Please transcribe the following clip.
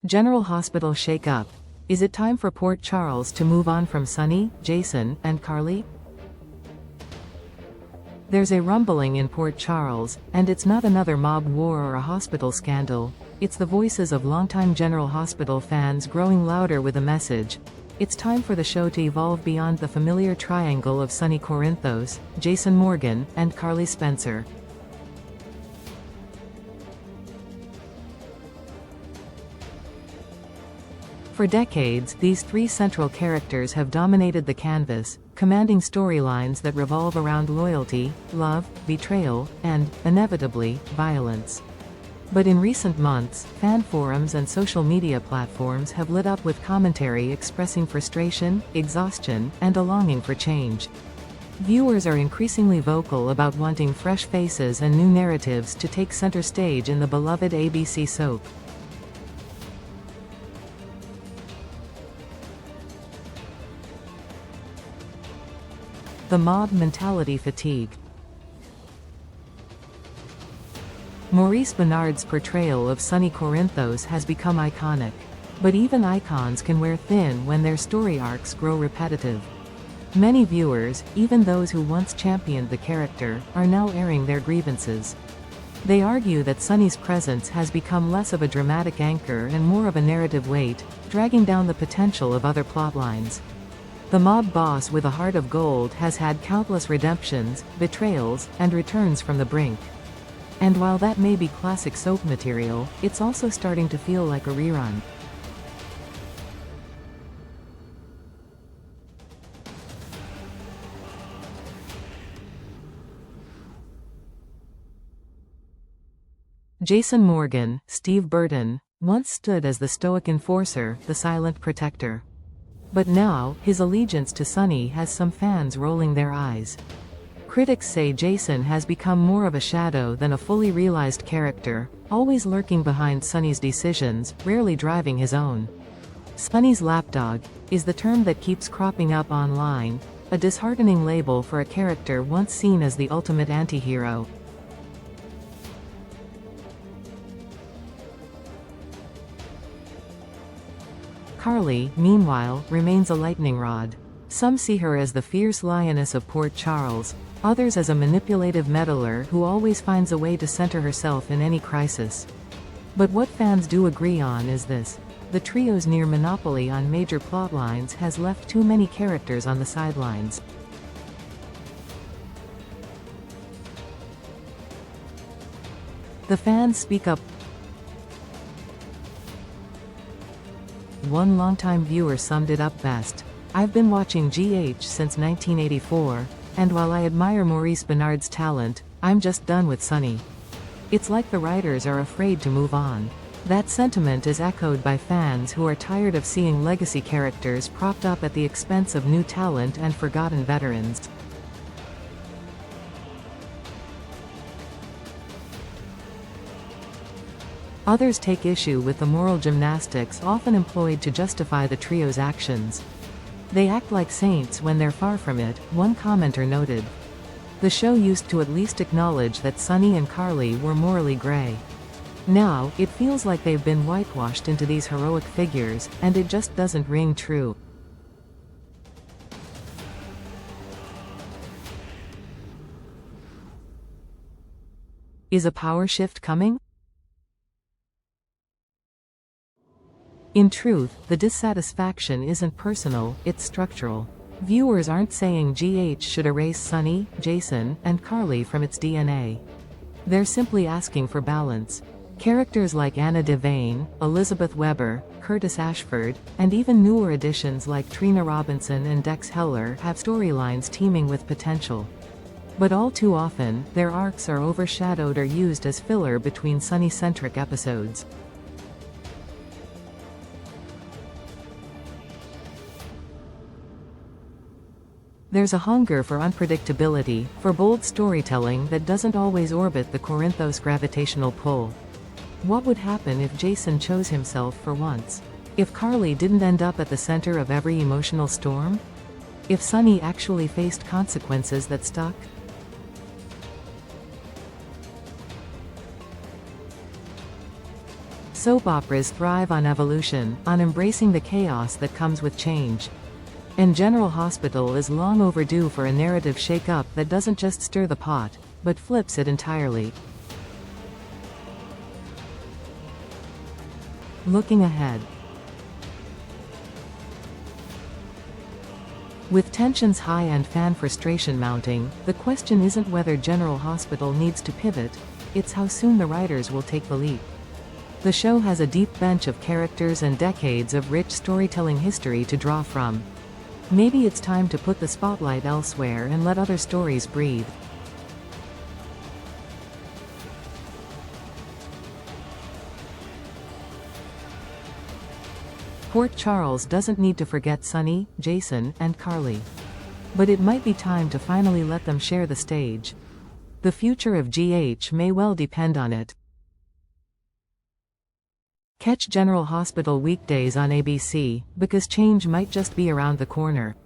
General Hospital shake-up. Is it time for Port Charles to move on from Sonny, Jason, and Carly? There's a rumbling in Port Charles, and it's not another mob war or a hospital scandal. It's the voices of longtime General Hospital fans growing louder with a message. It's time for the show to evolve beyond the familiar triangle of Sonny Corinthos, Jason Morgan, and Carly Spencer. For decades, these three central characters have dominated the canvas, commanding storylines that revolve around loyalty, love, betrayal, and, inevitably, violence. But in recent months, fan forums and social media platforms have lit up with commentary expressing frustration, exhaustion, and a longing for change. Viewers are increasingly vocal about wanting fresh faces and new narratives to take center stage in the beloved ABC soap. The mob mentality fatigue. Maurice Benard's portrayal of Sonny Corinthos has become iconic. But even icons can wear thin when their story arcs grow repetitive. Many viewers, even those who once championed the character, are now airing their grievances. They argue that Sonny's presence has become less of a dramatic anchor and more of a narrative weight, dragging down the potential of other plotlines. The mob boss with a heart of gold has had countless redemptions, betrayals, and returns from the brink. And while that may be classic soap material, it's also starting to feel like a rerun. Jason Morgan, Steve Burton, once stood as the stoic enforcer, the silent protector. But now, his allegiance to Sonny has some fans rolling their eyes. Critics say Jason has become more of a shadow than a fully realized character, always lurking behind Sonny's decisions, rarely driving his own. Sonny's lapdog is the term that keeps cropping up online, a disheartening label for a character once seen as the ultimate anti-hero. Carly, meanwhile, remains a lightning rod. Some see her as the fierce lioness of Port Charles, others as a manipulative meddler who always finds a way to center herself in any crisis. But what fans do agree on is this: the trio's near monopoly on major plotlines has left too many characters on the sidelines. The fans speak up. One longtime viewer summed it up best: "I've been watching GH since 1984, and while I admire Maurice Benard's talent, I'm just done with Sonny. It's like the writers are afraid to move on." That sentiment is echoed by fans who are tired of seeing legacy characters propped up at the expense of new talent and forgotten veterans. Others take issue with the moral gymnastics often employed to justify the trio's actions. "They act like saints when they're far from it," one commenter noted. The show used to at least acknowledge that Sonny and Carly were morally gray. Now, it feels like they've been whitewashed into these heroic figures, and it just doesn't ring true. Is a power shift coming? In truth, the dissatisfaction isn't personal, it's structural. Viewers aren't saying GH should erase Sonny, Jason, and Carly from its DNA. They're simply asking for balance. Characters like Anna Devane, Elizabeth Weber, Curtis Ashford, and even newer additions like Trina Robinson and Dex Heller have storylines teeming with potential. But all too often, their arcs are overshadowed or used as filler between Sonny-centric episodes. There's a hunger for unpredictability, for bold storytelling that doesn't always orbit the Corinthos gravitational pull. What would happen if Jason chose himself for once? If Carly didn't end up at the center of every emotional storm? If Sonny actually faced consequences that stuck? Soap operas thrive on evolution, on embracing the chaos that comes with change. And General Hospital is long overdue for a narrative shake-up that doesn't just stir the pot, but flips it entirely. Looking ahead. With tensions high and fan frustration mounting, the question isn't whether General Hospital needs to pivot, it's how soon the writers will take the leap. The show has a deep bench of characters and decades of rich storytelling history to draw from. Maybe it's time to put the spotlight elsewhere and let other stories breathe. Port Charles doesn't need to forget Sonny, Jason, and Carly. But it might be time to finally let them share the stage. The future of GH may well depend on it. Catch General Hospital weekdays on ABC, because change might just be around the corner.